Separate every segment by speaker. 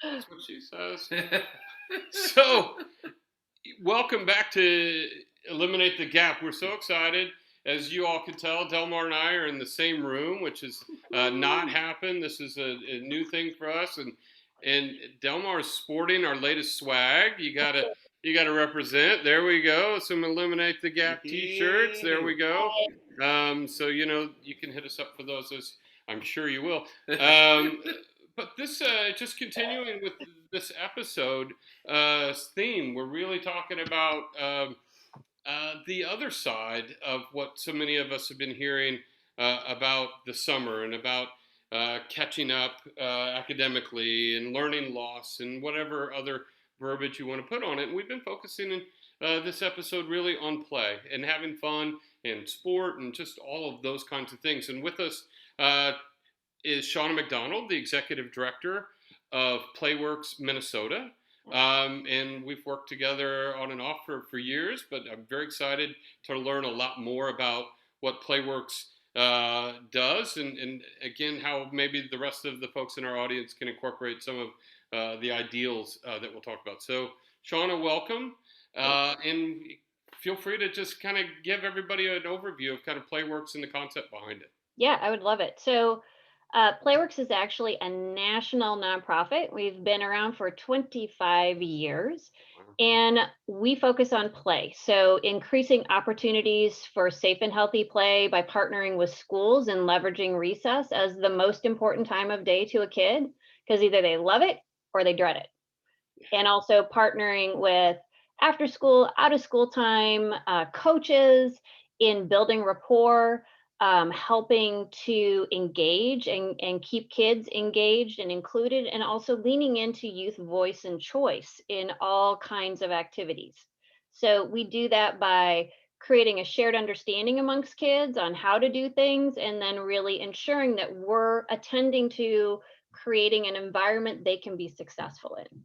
Speaker 1: That's what she says. So, welcome back to Eliminate the Gap. We're so excited. As you all can tell, Delmar and I are in the same room, which has not happened. This is a new thing for us, and Delmar is sporting our latest swag. You gotta represent. There we go. Some Eliminate the Gap T-shirts. There we go. So you can hit us up for those. I'm sure you will. But this, just continuing with this episode theme, we're really talking about the other side of what so many of us have been hearing about the summer and about catching up academically and learning loss and whatever other verbiage you want to put on it. And we've been focusing in this episode really on play and having fun and sport and just all of those kinds of things. And with us is Shauna McDonald, the executive director of Playworks Minnesota. And we've worked together on and off for years, but I'm very excited to learn a lot more about what Playworks does and again, how maybe the rest of the folks in our audience can incorporate some of the ideals that we'll talk about. So, Shauna, welcome. And feel free to just kind of give everybody an overview of kind of Playworks and the concept behind it.
Speaker 2: Yeah, I would love it. So Playworks is actually a national nonprofit. We've been around for 25 years and we focus on play. So increasing opportunities for safe and healthy play by partnering with schools and leveraging recess as the most important time of day to a kid, because either they love it or they dread it. And also partnering with after school, out of school time, coaches in building rapport, helping to engage and keep kids engaged and included, and also leaning into youth voice and choice in all kinds of activities. So we do that by creating a shared understanding amongst kids on how to do things, and then really ensuring that we're attending to creating an environment they can be successful in.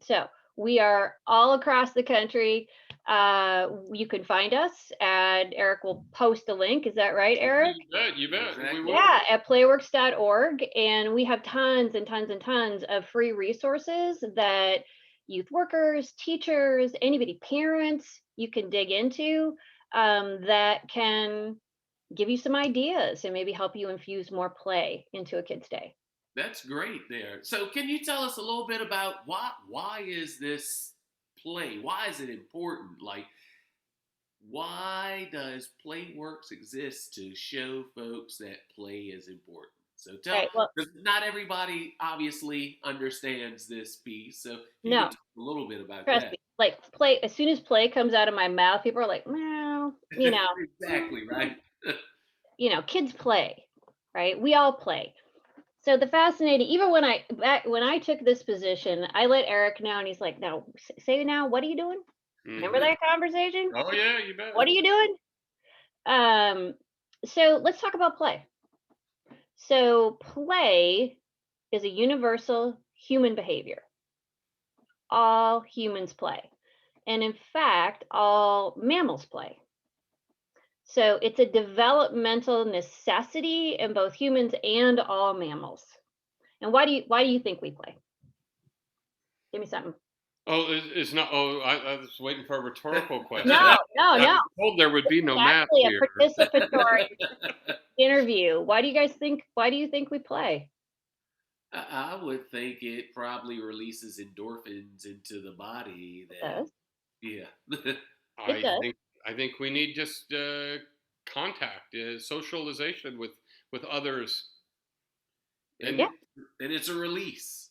Speaker 2: So we are all across the country. You can find us, and Eric will post a link. Is that right, Eric?
Speaker 1: You bet.
Speaker 3: Exactly.
Speaker 2: Yeah, at playworks.org. And we have tons and tons and tons of free resources that youth workers, teachers, anybody, parents, you can dig into that can give you some ideas and maybe help you infuse more play into a kid's day.
Speaker 3: That's great there. So can you tell us a little bit about why is this play? Why is it important? Like, why does Playworks exist to show folks that play is important? So tell,
Speaker 2: Right, well,
Speaker 3: not everybody obviously understands this piece. So you
Speaker 2: no,
Speaker 3: can talk a little bit about
Speaker 2: trust
Speaker 3: that.
Speaker 2: me. Like play, as soon as play comes out of my mouth, people are like, "Meow,"
Speaker 3: Exactly, right?
Speaker 2: Kids play, right? We all play. So the fascinating, even when I took this position, I let Eric know, and he's like, "Now say now, what are you doing? Remember that conversation?
Speaker 1: Oh yeah, you bet.
Speaker 2: What are you doing?" So let's talk about play. So play is a universal human behavior. All humans play, and in fact, all mammals play. So it's a developmental necessity in both humans and all mammals. And why do you think we play? Give me something.
Speaker 1: Oh, it's not. Oh, I was waiting for a rhetorical question.
Speaker 2: No.
Speaker 1: I was told there would be no math
Speaker 2: Actually,
Speaker 1: here.
Speaker 2: a participatory interview. Why do you think we play?
Speaker 3: I would think it probably releases endorphins into the body.
Speaker 2: It does.
Speaker 3: Yeah.
Speaker 1: I think we need just contact, socialization with others,
Speaker 3: and it's a release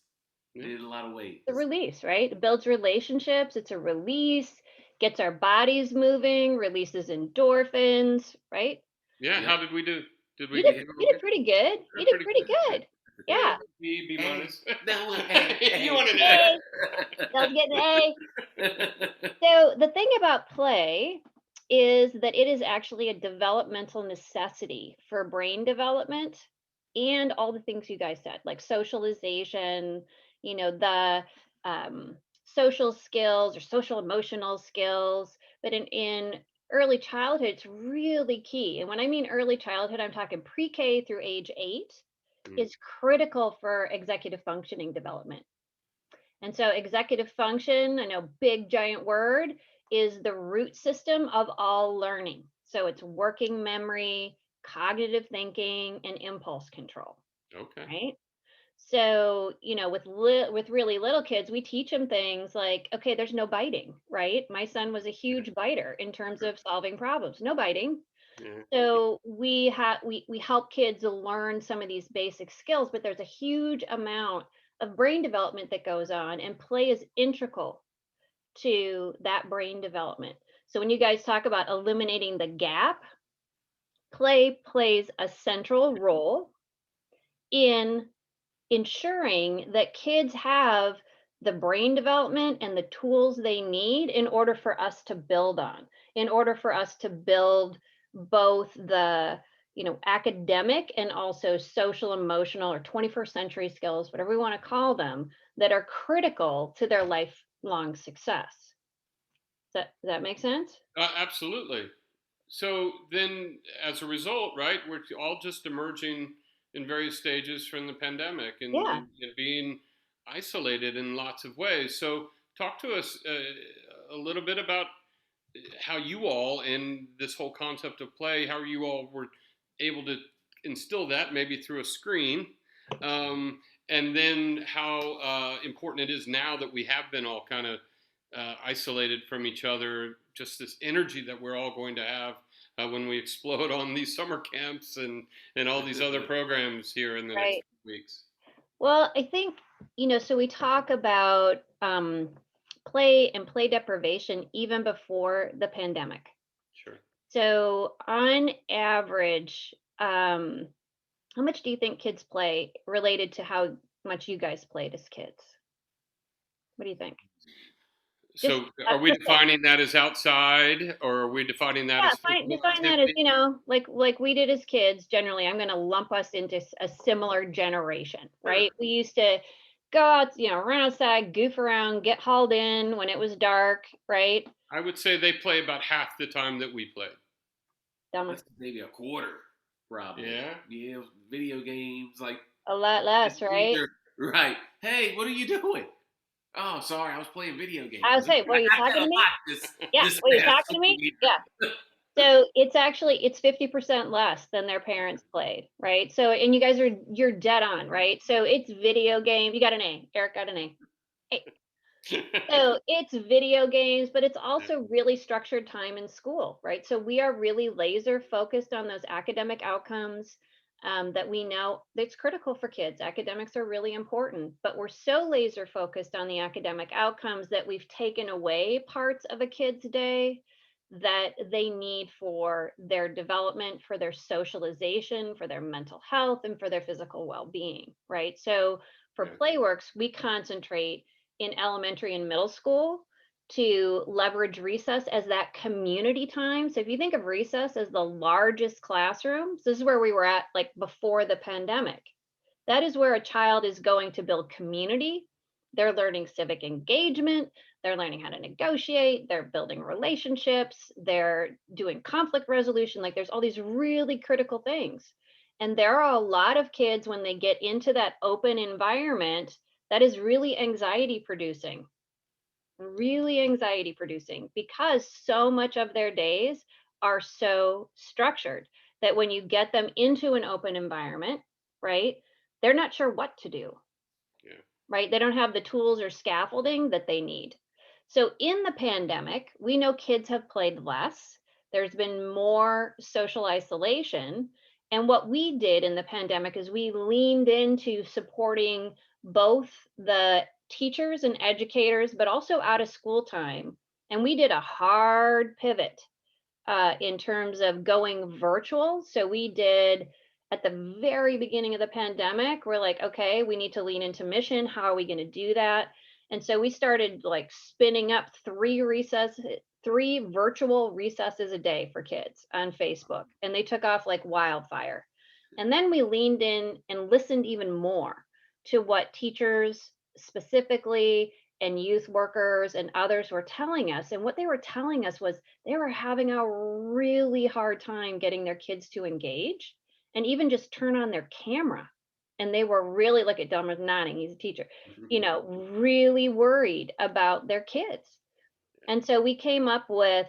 Speaker 3: in a lot of ways.
Speaker 2: It's a release, right? It builds relationships. It's a release, gets our bodies moving, releases endorphins, right?
Speaker 1: Yeah. How did we do?
Speaker 2: You did pretty good. You did pretty good. Yeah.
Speaker 1: B
Speaker 3: Hey,
Speaker 1: minus.
Speaker 3: no, hey,
Speaker 1: You
Speaker 3: hey.
Speaker 1: want an A?
Speaker 2: Yay. Let's get an A. So the thing about play is that it is actually a developmental necessity for brain development and all the things you guys said, like socialization, the um, social skills or social emotional skills. But in early childhood, it's really key. And when I mean early childhood, I'm talking pre-K through age 8
Speaker 1: Mm,
Speaker 2: is critical for executive functioning development. And so executive function, I know big giant word, is the root system of all learning. So it's working memory, cognitive thinking, and impulse control,
Speaker 1: okay.
Speaker 2: right? So, with really little kids, we teach them things like, okay, there's no biting, right? My son was a huge biter in terms of solving problems. No biting.
Speaker 1: Yeah.
Speaker 2: So we help kids learn some of these basic skills, but there's a huge amount of brain development that goes on, and play is integral to that brain development. So when you guys talk about eliminating the gap, play plays a central role in ensuring that kids have the brain development and the tools they need in order for us to build on, in order for us to build both the academic and also social emotional or 21st century skills, whatever we want to call them, that are critical to their lifelong success. Does that make sense?
Speaker 1: Absolutely. So then, as a result, right, we're all just emerging in various stages from the pandemic
Speaker 2: Yeah.
Speaker 1: and being isolated in lots of ways. So, talk to us a little bit about how you all, in this whole concept of play, how you all were able to instill that maybe through a screen, um, and then how important it is now that we have been all kind of isolated from each other. Just this energy that we're all going to have when we explode on these summer camps and all these other programs here in the next
Speaker 2: Right.
Speaker 1: weeks.
Speaker 2: Well, I think, so we talk about play and play deprivation even before the pandemic.
Speaker 1: Sure.
Speaker 2: So, on average, how much do you think kids play related to how much you guys played as kids? What do you think? Just
Speaker 1: So, are we
Speaker 2: just say,
Speaker 1: defining that as outside, or are we defining that
Speaker 2: yeah,
Speaker 1: as physical
Speaker 2: define that as,
Speaker 1: activity?
Speaker 2: like we did as kids. Generally, I'm going to lump us into a similar generation, right? We used to go out, run outside, goof around, get hauled in when it was dark, right?
Speaker 1: I would say they play about half the time that we played.
Speaker 2: Dumber.
Speaker 3: That's maybe a quarter, probably.
Speaker 1: Yeah.
Speaker 3: Yeah, video games like
Speaker 2: A lot less, right?
Speaker 3: either. Right. Hey, what are you doing? Oh, sorry, I was playing video
Speaker 2: I
Speaker 3: games.
Speaker 2: was saying, were you
Speaker 3: I
Speaker 2: talking
Speaker 3: did
Speaker 2: to
Speaker 3: a
Speaker 2: me?
Speaker 3: lot this
Speaker 2: Yeah,
Speaker 3: this
Speaker 2: were you
Speaker 3: past
Speaker 2: talking to
Speaker 3: school
Speaker 2: me?
Speaker 3: year.
Speaker 2: Yeah. So it's 50% less than their parents played, right? So, and you guys you're dead on, right? So it's video game. You got an A. Eric got an A. Hey, so it's video games, but it's also really structured time in school, right? So we are really laser focused on those academic outcomes that we know that's critical for kids. Academics are really important, but we're so laser focused on the academic outcomes that we've taken away parts of a kid's day that they need for their development, for their socialization, for their mental health, and for their physical well-being, right? So for
Speaker 1: Yeah.
Speaker 2: Playworks, we concentrate in elementary and middle school to leverage recess as that community time. So if you think of recess as the largest classrooms, this is where we were at like before the pandemic. That is where a child is going to build community. They're learning civic engagement. They're learning how to negotiate. They're building relationships. They're doing conflict resolution. Like there's all these really critical things. And there are a lot of kids when they get into that open environment that is really anxiety producing because so much of their days are so structured that when you get them into an open environment, right, they're not sure what to do,
Speaker 1: Yeah.
Speaker 2: right? They don't have the tools or scaffolding that they need. So in the pandemic, we know kids have played less. There's been more social isolation. And what we did in the pandemic is we leaned into supporting both the teachers and educators, but also out of school time. And we did a hard pivot in terms of going virtual. So we did at the very beginning of the pandemic, we're like, okay, we need to lean into mission. How are we going to do that? And so we started like spinning up three virtual recesses a day for kids on Facebook, and they took off like wildfire. And then we leaned in and listened even more to what teachers specifically and youth workers and others were telling us. And what they were telling us was they were having a really hard time getting their kids to engage and even just turn on their camera. And they were really, look at Delmer's nodding, he's a teacher, really worried about their kids. And so we came up with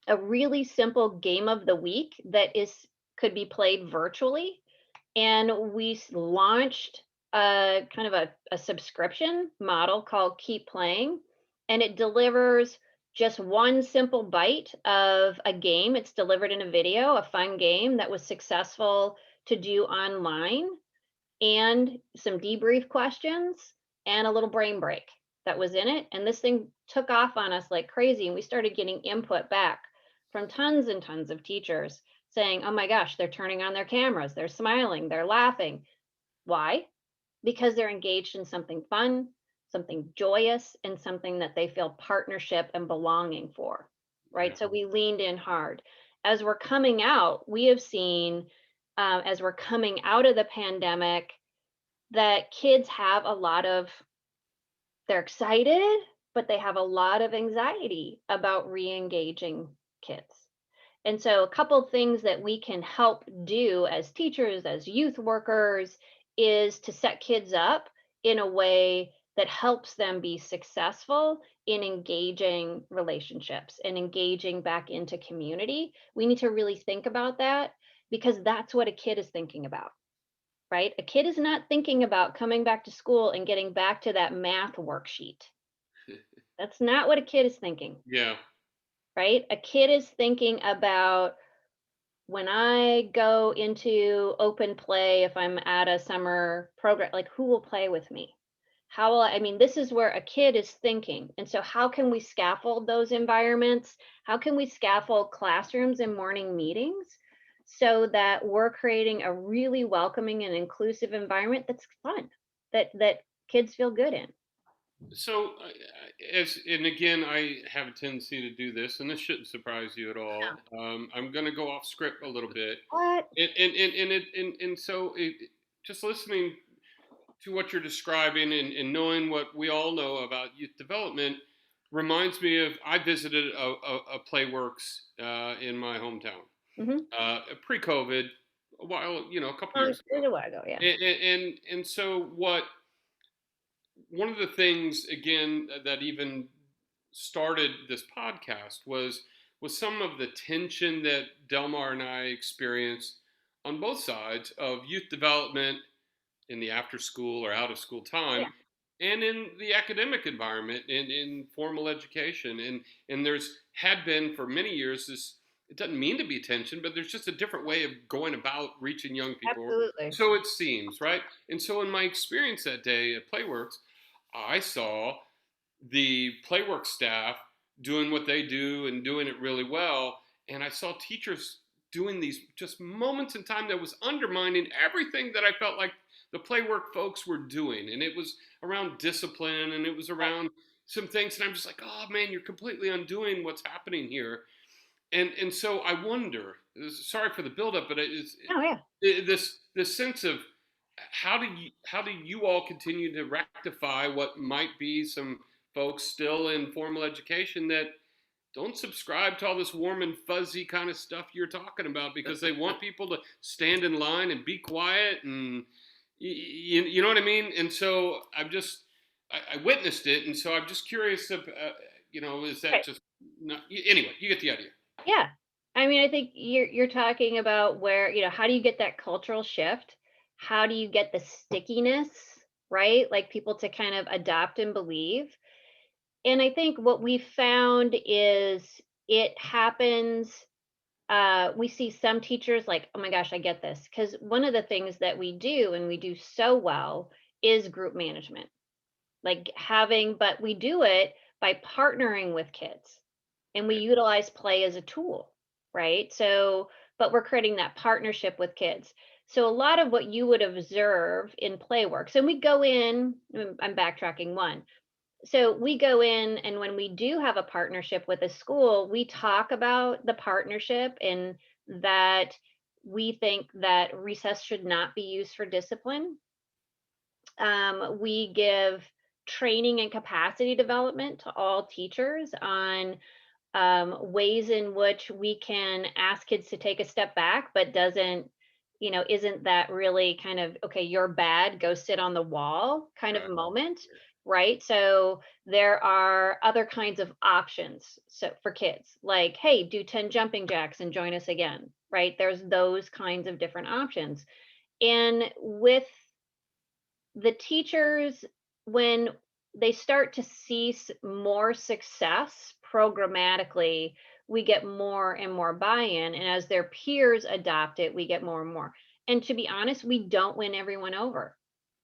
Speaker 2: a really simple game of the week that is could be played virtually, and launched a kind of a subscription model called Keep Playing, and it delivers just one simple bite of a game. It's delivered in a video, a fun game that was successful to do online, and some debrief questions and a little brain break that was in it. And this thing took off on us like crazy. And we started getting input back from tons and tons of teachers saying, oh my gosh, they're turning on their cameras, they're smiling, they're laughing. Why? Because they're engaged in something fun, something joyous, and something that they feel partnership and belonging for. Right.
Speaker 1: Yeah.
Speaker 2: So we leaned in hard. As we're coming out, we have seen, as we're coming out of the pandemic, that kids have a lot of, they're excited, but they have a lot of anxiety about re-engaging kids. And so a couple things that we can help do as teachers, as youth workers, is to set kids up in a way that helps them be successful in engaging relationships and engaging back into community. We need to really think about that, because that's what a kid is thinking about, right? A kid is not thinking about coming back to school and getting back to that math worksheet. That's not what a kid is thinking,
Speaker 1: Yeah.
Speaker 2: right? A kid is thinking about, when I go into open play, if I'm at a summer program, like, who will play with me? How will I mean, this is where a kid is thinking. And so how can we scaffold those environments? How can we scaffold classrooms and morning meetings so that we're creating a really welcoming and inclusive environment that's fun, that kids feel good in?
Speaker 1: So, and again, I have a tendency to do this, and this shouldn't surprise you at all. I'm going to go off script a little bit,
Speaker 2: What?
Speaker 1: and just listening to what you're describing and knowing what we all know about youth development reminds me of, I visited a Playworks in my hometown
Speaker 2: Mm-hmm.
Speaker 1: pre-COVID, a while, a couple
Speaker 2: Long,
Speaker 1: years
Speaker 2: there's
Speaker 1: ago,
Speaker 2: a while ago, yeah.
Speaker 1: and so what one of the things again that even started this podcast was some of the tension that Delmar and I experienced on both sides of youth development in the after school or out of school
Speaker 2: Yeah,
Speaker 1: time, and in the academic environment, in formal education. And there's had been for many years this, it doesn't mean to be tension, but there's just a different way of going about reaching young people.
Speaker 2: absolutely.
Speaker 1: So it seems, right? And so in my experience that day at Playworks, I saw the Playworks staff doing what they do and doing it really well. And I saw teachers doing these just moments in time that was undermining everything that I felt like the Playwork folks were doing. And it was around discipline, and it was around some things. And I'm just like, oh man, you're completely undoing what's happening here. And so I wonder, sorry for the buildup, but
Speaker 2: Oh yeah.
Speaker 1: this sense of how do you all continue to rectify what might be some folks still in formal education that don't subscribe to all this warm and fuzzy kind of stuff you're talking about, because they want people to stand in line and be quiet, and you know what I mean? And so I witnessed it, and so I'm just curious if is that
Speaker 2: Right.
Speaker 1: just not, anyway, you get the idea.
Speaker 2: Yeah. I mean, I think you're talking about where, how do you get that cultural shift? How do you get the stickiness, right? Like people to kind of adopt and believe. And I think what we found is it happens. We see some teachers like, oh my gosh, I get this. Because one of the things that we do and we do so well is group management. But we do it by partnering with kids, and we utilize play as a tool, right? So but we're creating that partnership with kids. So a lot of what you would observe in Playworks, and we go in, I'm backtracking one. So we go in, and when we do have a partnership with a school, we talk about the partnership and that we think that recess should not be used for discipline. We give training and capacity development to all teachers on ways in which we can ask kids to take a step back, but isn't that really kind of, okay, you're bad, go sit on the wall kind of
Speaker 1: Right.
Speaker 2: moment, right? So there are other kinds of options so for kids, like, hey, do 10 jumping jacks and join us again, right? There's those kinds of different options. And with the teachers, when they start to see more success programmatically, we get more and more buy-in, and as their peers adopt it, we get more and more. And to be honest, we don't win everyone over,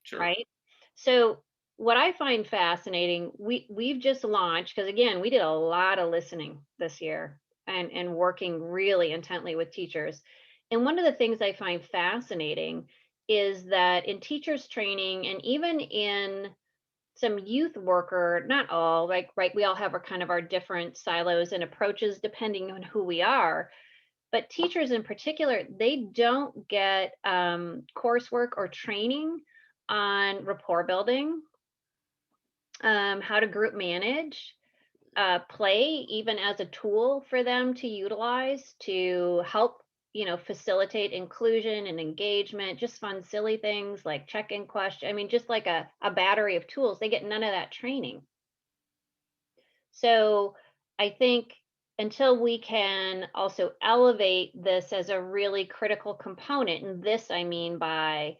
Speaker 1: Sure.
Speaker 2: right? So what I find fascinating, we've just launched, because again, we did a lot of listening this year and working really intently with teachers. And one of the things I find fascinating is that in teachers training and even in some youth worker, not all, like, right, we all have our kind of our different silos and approaches depending on who we are, but teachers in particular, they don't get coursework or training on rapport building, how to group manage, play even as a tool for them to utilize to help, facilitate inclusion and engagement, just fun, silly things like check-in question. I mean, just like a battery of tools. They get none of that training. So I think until we can also elevate this as a really critical component, and this I mean by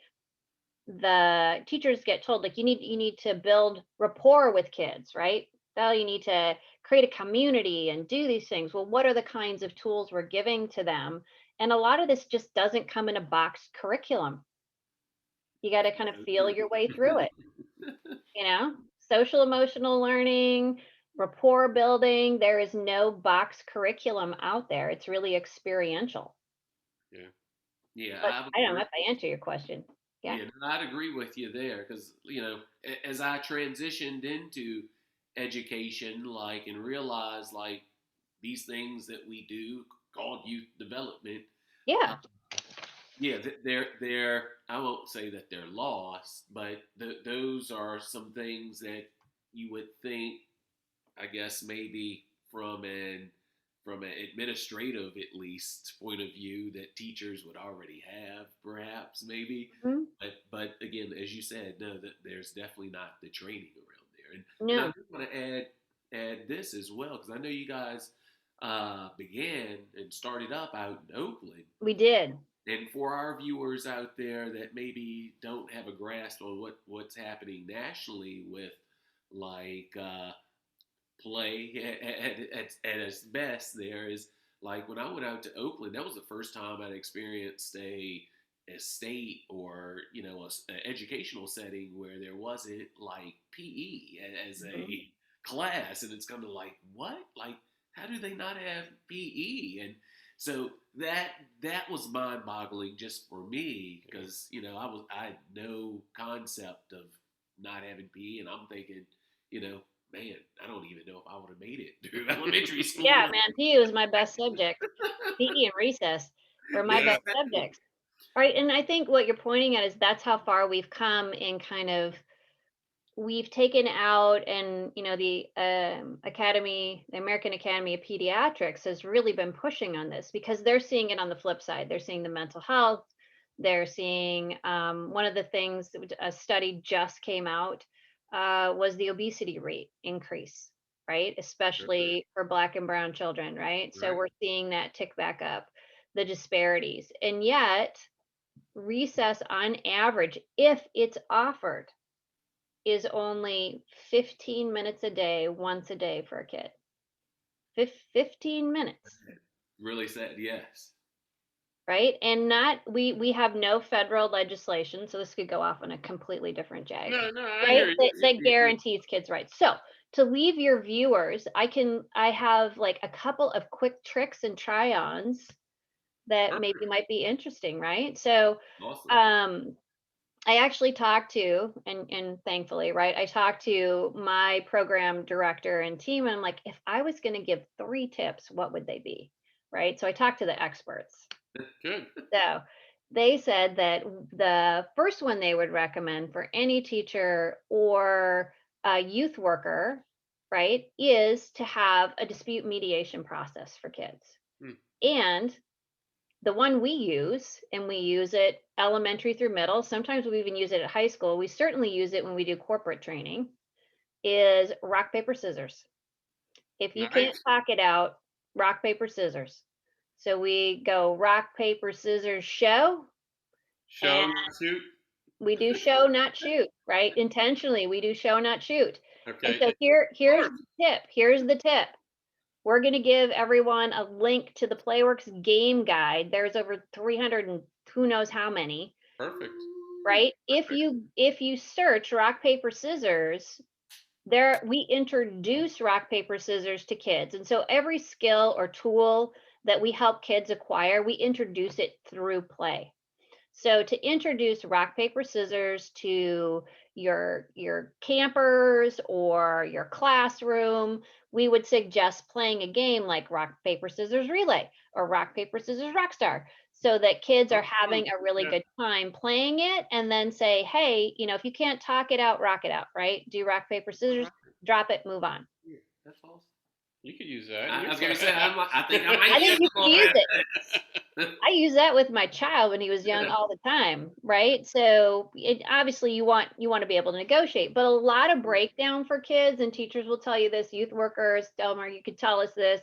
Speaker 2: the teachers get told, like, you need to build rapport with kids, right? Well, you need to create a community and do these things. Well, what are the kinds of tools we're giving to them? And a lot of this just doesn't come in a boxed curriculum. You got to kind of
Speaker 3: So
Speaker 2: feel
Speaker 3: true.
Speaker 2: your way through it, you know? Social emotional learning, rapport building. There is no box curriculum out there. It's really experiential.
Speaker 1: Yeah.
Speaker 3: Yeah,
Speaker 2: But
Speaker 3: I would
Speaker 2: I don't know
Speaker 3: agree.
Speaker 2: if I answer your question. Yeah.
Speaker 3: Yeah, no, I'd agree with you there because as I transitioned into education, like, and realized like these things that we do called youth development, uh,
Speaker 2: Yeah.
Speaker 3: yeah, they're I won't say that they're lost, but those are some things that you would think, I guess, maybe from an administrative at least point of view, that teachers would already have, perhaps, maybe.
Speaker 2: Mhm.
Speaker 3: But again, as you said, no, that there's definitely not the training around there. And I
Speaker 2: No,
Speaker 3: do want to add this as well, because I know you guys began and started up out in Oakland.
Speaker 2: we did.
Speaker 3: And for our viewers out there that maybe don't have a grasp on what's happening nationally with, like, play at its best, there is, like, when I went out to Oakland, that was the first time I'd experienced a state, or a educational setting where there wasn't like PE as
Speaker 2: Mhm.
Speaker 3: a class. And it's kind of like, what, like, how do they not have PE? And so that was mind boggling just for me, because I had no concept of not having PE, and I'm thinking, you know man, I don't even know if I would have made it through elementary school.
Speaker 2: Yeah, man, PE was my best subject. PE and recess were my
Speaker 3: Yeah,
Speaker 2: best subjects. Right. And I think what you're pointing at is that's how far we've come in kind of we've taken out, and the the American Academy of Pediatrics has really been pushing on this because they're seeing it on the flip side. They're seeing the mental health. They're seeing one of the things a study just came out was the obesity rate increase, right?
Speaker 1: Sure.
Speaker 2: Especially for Black and Brown children, right? So
Speaker 1: Right.
Speaker 2: we're seeing that tick back up, the disparities, and yet recess on average, if it's offered, is only 15 minutes a day, once a day for a kid. 15 minutes,
Speaker 3: really sad. Yes.
Speaker 2: right? And not we have no federal legislation, so this could go off on a completely different jag,
Speaker 1: No, no, I
Speaker 2: right?
Speaker 1: hear you.
Speaker 2: That guarantees kids' rights. So to leave your viewers, I have like a couple of quick tricks and try-ons that maybe
Speaker 3: Perfect.
Speaker 2: might be interesting, right? So,
Speaker 3: Awesome.
Speaker 2: um, I actually talked to, and thankfully, right, I talked to my program director and team, and I'm like, if I was going to give 3 tips, what would they be? Right. So I talked to the experts.
Speaker 1: Good.
Speaker 2: So they said that the first one they would recommend for any teacher or a youth worker, right, is to have a dispute mediation process for kids.
Speaker 1: Hmm.
Speaker 2: And the one we use, and we use it elementary through middle, sometimes we even use it at high school. We certainly use it when we do corporate training, is rock, paper, scissors. If you can't
Speaker 1: Nice.
Speaker 2: talk it out, rock, paper, scissors. So we go rock, paper, scissors, show, and
Speaker 1: Show, not shoot.
Speaker 2: we do show, not shoot, right? Intentionally, we do show, not shoot. And
Speaker 1: Okay.
Speaker 2: so
Speaker 1: Of
Speaker 2: here's
Speaker 1: course.
Speaker 2: the tip. Here's the tip. We're going to give everyone a link to the Playworks game guide. There's over 300 and who knows how many,
Speaker 1: Perfect.
Speaker 2: right?
Speaker 1: Perfect.
Speaker 2: If you search rock paper scissors, there we introduce rock paper scissors to kids. And so every skill or tool that we help kids acquire, we introduce it through play. So to introduce rock paper scissors to your campers or your classroom, we would suggest playing a game like rock paper scissors relay or rock paper scissors rockstar, so that kids are
Speaker 1: Oh, fun.
Speaker 2: having a really
Speaker 1: Yeah.
Speaker 2: good time playing it, and then say, hey, if you can't talk it out, rock it out, right? Do rock paper
Speaker 1: All
Speaker 2: scissors,
Speaker 1: right.
Speaker 2: drop it, move on.
Speaker 3: Yeah, that's awesome.
Speaker 1: You could use that in
Speaker 3: I
Speaker 1: your
Speaker 3: was gonna
Speaker 1: class.
Speaker 3: say I think I might
Speaker 2: I
Speaker 3: use
Speaker 2: think you
Speaker 3: some
Speaker 2: can
Speaker 3: of
Speaker 2: use it.
Speaker 3: that.
Speaker 2: I use that with my child when he was young all the time, right? So obviously you want to be able to negotiate, but a lot of breakdown for kids, and teachers will tell you this, youth workers, Delmar, you could tell us this,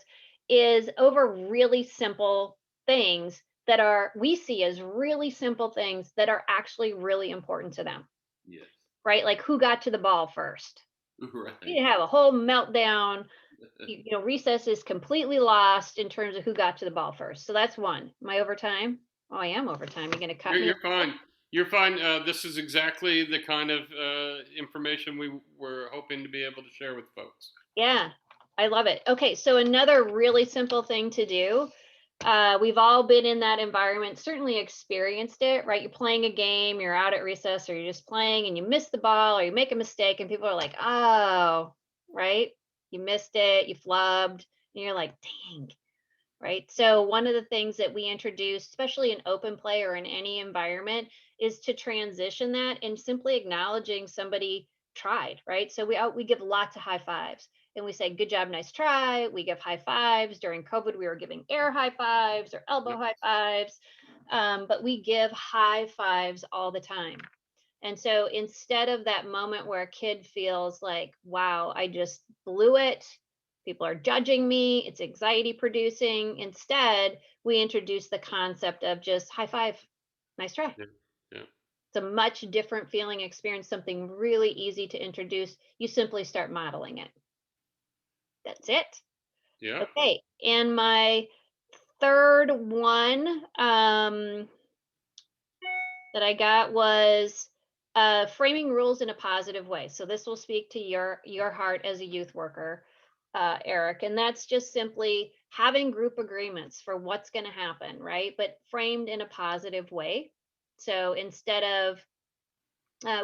Speaker 2: is over really simple things that are we see as really simple things that are actually really important to them,
Speaker 3: Yes.
Speaker 2: right? Like who got to the ball first? You
Speaker 3: Right.
Speaker 2: didn't have a whole meltdown. Recess is completely lost in terms of who got to the ball first. So that's one. Am I over time? Oh, I am over time. You're going to cut me?
Speaker 1: You're fine. You're fine. This is exactly the kind of information we were hoping to be able to share with folks.
Speaker 2: Yeah, I love it. Okay, so another really simple thing to do. We've all been in that environment, certainly experienced it, right? You're playing a game, you're out at recess, or you're just playing and you miss the ball or you make a mistake, and people are like, oh, right? You missed it, you flubbed, and you're like, dang. Right. So one of the things that we introduce, especially in open play or in any environment, is to transition that and simply acknowledging somebody tried. Right. So we give lots of high fives and we say, good job, nice try. We give high fives. During COVID, we were giving air high fives or elbow high fives. But we give high fives all the time. And so instead of that moment where a kid feels like, wow, I just blew it, people are judging me, it's anxiety producing, instead, we introduce the concept of just high five, nice try.
Speaker 1: Yeah. Yeah.
Speaker 2: It's a much different feeling experience, something really easy to introduce. You simply start modeling it. That's it.
Speaker 1: Yeah.
Speaker 2: Okay. And my third one that I got was framing rules in a positive way. So this will speak to your heart as a youth worker, Eric, and that's just simply having group agreements for what's going to happen, right? But framed in a positive way. So instead of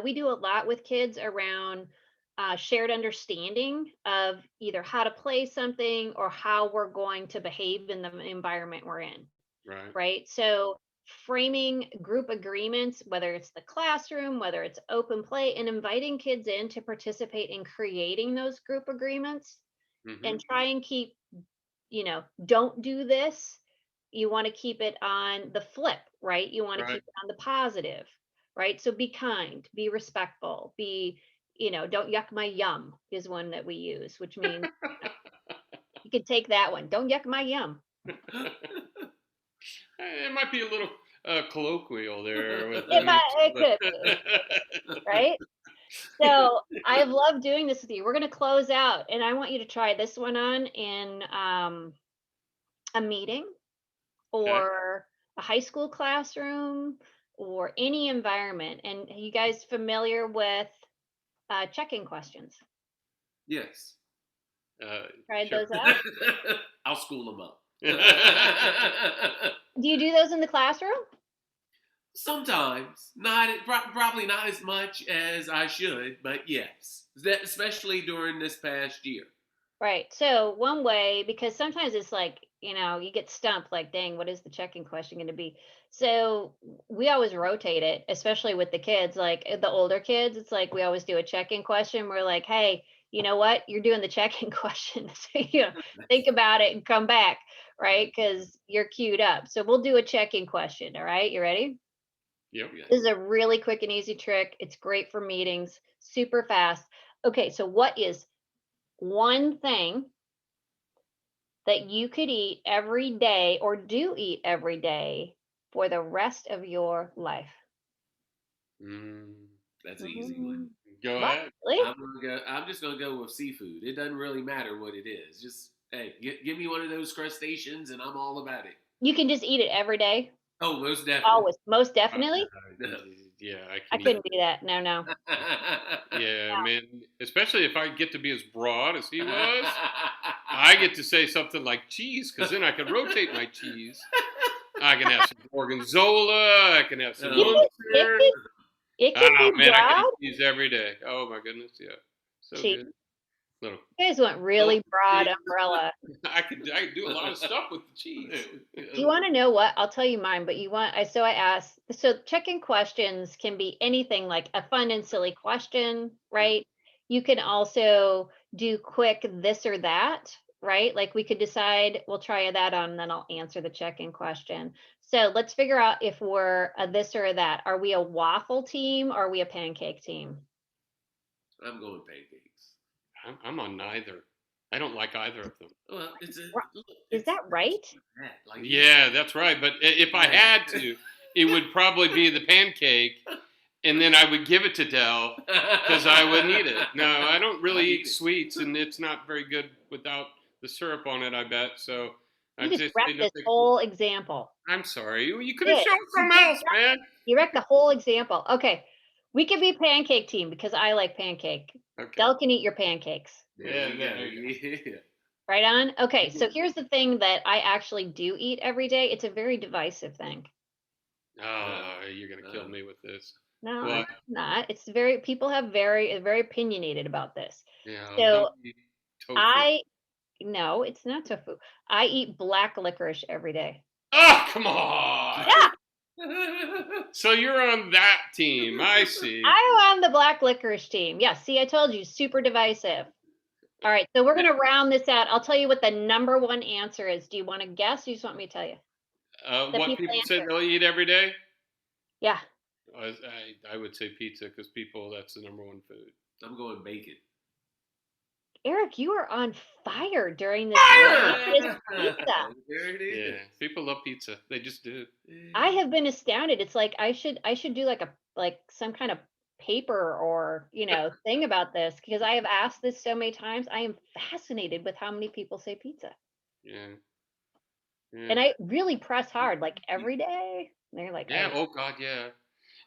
Speaker 2: we do a lot with kids around shared understanding of either how to play something or how we're going to behave in the environment we're in,
Speaker 1: Right.
Speaker 2: right? So framing group agreements, whether it's the classroom, whether it's open play, and inviting kids in to participate in creating those group agreements and
Speaker 1: Mm-hmm.
Speaker 2: try and keep, don't do this. You want to keep it on the flip, right? You want to
Speaker 1: Right.
Speaker 2: keep it on the positive, right? So be kind, be respectful, don't yuck my yum is one that we use, which means you could take that one. Don't yuck my yum.
Speaker 1: It might be a little colloquial there with
Speaker 2: It
Speaker 1: me,
Speaker 2: might, it
Speaker 1: but
Speaker 2: could be, right? So I've loved doing this with you. We're going to close out, and I want you to try this one on in a meeting
Speaker 1: okay.
Speaker 2: or a high school classroom or any environment. And you guys familiar with check-in questions? Tried
Speaker 1: Sure.
Speaker 2: those out?
Speaker 3: I'll school them up.
Speaker 2: Do you do those in the classroom?
Speaker 3: Sometimes, probably not as much as I should, but yes, especially during this past year.
Speaker 2: Right. So one way, because sometimes it's like, you get stumped like, dang, what is the check-in question going to be? So we always rotate it, especially with the kids, like the older kids. It's like we always do a check-in question. We're like, hey, you know what? You're doing the check-in question. So, think about it and come back, right? Because you're queued up. So we'll do a check-in question. All right. You ready?
Speaker 1: Yep.
Speaker 3: Yeah.
Speaker 2: This is a really quick and easy trick. It's great for meetings, super fast. Okay. So what is one thing that you could eat every day or do eat every day for the rest of your life?
Speaker 1: Mm,
Speaker 3: That's an easy one.
Speaker 2: Mhm.
Speaker 1: go
Speaker 2: What?
Speaker 1: ahead.
Speaker 2: Really?
Speaker 3: I'm just gonna go with seafood. It doesn't really matter what it is. Just hey, give me one of those crustaceans, and I'm all about it.
Speaker 2: You can just eat it every day?
Speaker 3: Oh, most definitely.
Speaker 2: Always. Most
Speaker 1: Uh,
Speaker 2: definitely?
Speaker 1: yeah, I
Speaker 2: I
Speaker 1: can eat.
Speaker 2: couldn't do that. No, no.
Speaker 1: Yeah, man. Especially if I get to be as broad as he was, I get to say something like cheese because then I can rotate my cheese. I can have some gorgonzola. I can have some
Speaker 2: It
Speaker 3: Oh,
Speaker 2: can, it
Speaker 1: Munster.
Speaker 2: can, it can
Speaker 1: Oh
Speaker 2: be
Speaker 1: man, I could eat
Speaker 2: broad.
Speaker 1: cheese every day. Oh my goodness, yeah, so
Speaker 2: Cheese.
Speaker 1: good. Little,
Speaker 2: You guys went
Speaker 1: little
Speaker 2: really broad
Speaker 1: cheese.
Speaker 2: umbrella.
Speaker 1: I could do a lot of stuff with the cheese.
Speaker 2: Do you want to know what? I'll tell you mine, but so I asked, so check-in questions can be anything like a fun and silly question, right? You can also do quick this or that, right? Like we could decide, we'll try that on, and then I'll answer the check-in question. So let's figure out if we're a this or a that. Are we a waffle team or are we a pancake team?
Speaker 3: I'm going pancakes.
Speaker 1: I'm on neither. I don't like either of them.
Speaker 3: Well, it's a
Speaker 2: Ri-
Speaker 3: look.
Speaker 2: Is that right?
Speaker 3: That. Like
Speaker 1: Yeah, that's right. But if I had to, it would probably be the pancake, and then I would give it to Dell because I wouldn't eat it. No, I don't really
Speaker 3: I'd
Speaker 1: eat
Speaker 3: eat it.
Speaker 1: sweets, and it's not very good without the syrup on it, I bet. So I
Speaker 2: You just
Speaker 1: just
Speaker 2: wrecked
Speaker 1: they
Speaker 2: this
Speaker 1: just.
Speaker 2: whole example.
Speaker 1: I'm sorry. You could have
Speaker 2: Did.
Speaker 1: shown
Speaker 2: You
Speaker 1: something
Speaker 2: just
Speaker 1: else, man.
Speaker 2: You wrecked the whole example. Okay. We could be pancake team because I like pancake.
Speaker 1: Okay.
Speaker 2: Del can eat your pancakes.
Speaker 3: There
Speaker 1: Yeah,
Speaker 3: we go.
Speaker 1: there you
Speaker 3: Yeah.
Speaker 2: Right on? Okay. So here's the thing that I actually do eat every day. It's a very divisive thing.
Speaker 1: Oh, you're gonna kill me with this.
Speaker 2: No, I'm
Speaker 1: What?
Speaker 2: not. People have very opinionated about this.
Speaker 1: Yeah,
Speaker 2: So
Speaker 1: don't eat tofu.
Speaker 2: I, no, it's not tofu. I eat black licorice every day.
Speaker 1: Oh, come on.
Speaker 2: Yeah,
Speaker 1: So you're on that team. I see.
Speaker 2: I'm on the black licorice team. Yeah, see, I told you, super divisive. All right, so we're going to round this out. I'll tell you what the number one answer is. Do you want to guess? Or you just want me to tell you? The
Speaker 1: What
Speaker 2: people
Speaker 1: people say
Speaker 2: answer.
Speaker 1: they'll eat every day?
Speaker 2: Yeah.
Speaker 1: I would say pizza because people, that's the number one food.
Speaker 3: I'm going bacon.
Speaker 2: Eric, you are on fire during this
Speaker 1: Fire!
Speaker 2: pizza.
Speaker 3: There it is.
Speaker 1: Yeah, people love pizza. They just do.
Speaker 2: I have been astounded. It's like I should do like some kind of paper or thing about this because I have asked this so many times. I am fascinated with how many people say pizza.
Speaker 1: Yeah.
Speaker 2: And
Speaker 1: Yeah.
Speaker 2: I really press hard, like every day. And they're like,
Speaker 1: Yeah.
Speaker 2: oh,
Speaker 1: Oh God. Yeah.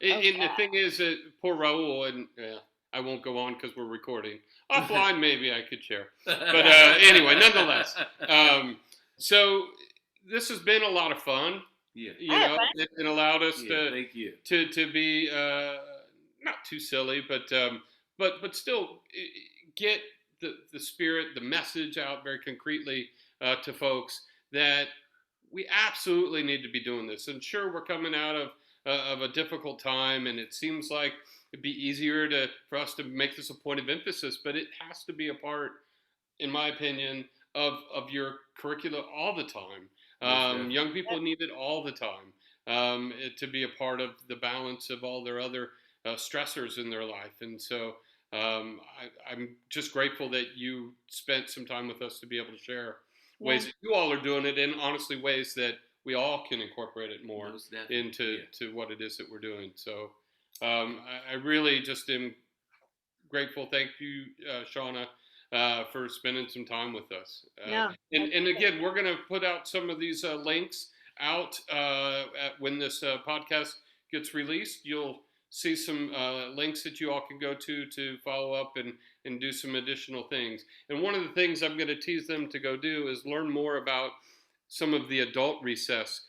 Speaker 2: oh
Speaker 1: And the
Speaker 2: God.
Speaker 1: thing is, poor Raul, and I won't go on because we're recording. Offline, maybe I could share. But anyway, nonetheless. So this has been a lot of fun.
Speaker 3: Yeah.
Speaker 1: You
Speaker 2: I have
Speaker 1: know,
Speaker 2: fun.
Speaker 1: it allowed us
Speaker 3: Yeah. Thank you.
Speaker 1: to be not too silly, but still get the spirit, the message out very concretely to folks that we absolutely need to be doing this. And sure, we're coming out of a difficult time, and it seems like it'd be easier for us to make this a point of emphasis, but it has to be a part, in my opinion, of your curricula all the time. Young people need it all the time to be a part of the balance of all their other stressors in their life. And so I'm just grateful that you spent some time with us to be able to share ways that you all are doing it, and honestly ways that we all can incorporate it more into to what it is that we're doing. So I really just am grateful. Thank you, Shauna, for spending some time with us.
Speaker 2: No.
Speaker 1: And again, we're going to put out some of these links out when this podcast gets released. You'll see some links that you all can go to follow up and do some additional things. And one of the things I'm going to tease them to go do is learn more about some of the adult recess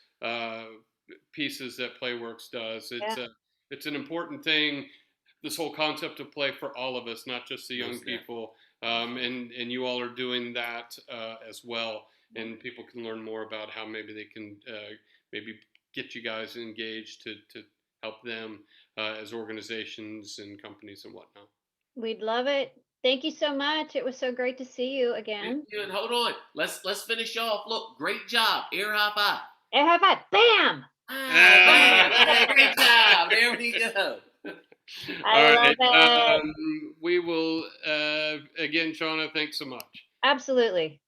Speaker 1: pieces that Playworks does.
Speaker 2: Yeah.
Speaker 1: It's an important thing. This whole concept of play for all of us, not just the young
Speaker 3: Most definitely.
Speaker 1: people, and you all are doing that as well. And people can learn more about how maybe they can maybe get you guys engaged to help them as organizations and companies and whatnot.
Speaker 2: We'd love it. Thank you so much. It was so great to see you
Speaker 3: Thank
Speaker 2: again.
Speaker 3: you, and hold on. Let's finish off. Look, great job. Air high five.
Speaker 2: And high five. Bam!
Speaker 3: Ah, bam. Great job. There we go.
Speaker 2: I love it.
Speaker 1: We will, again, Shauna, thanks so much.
Speaker 2: Absolutely.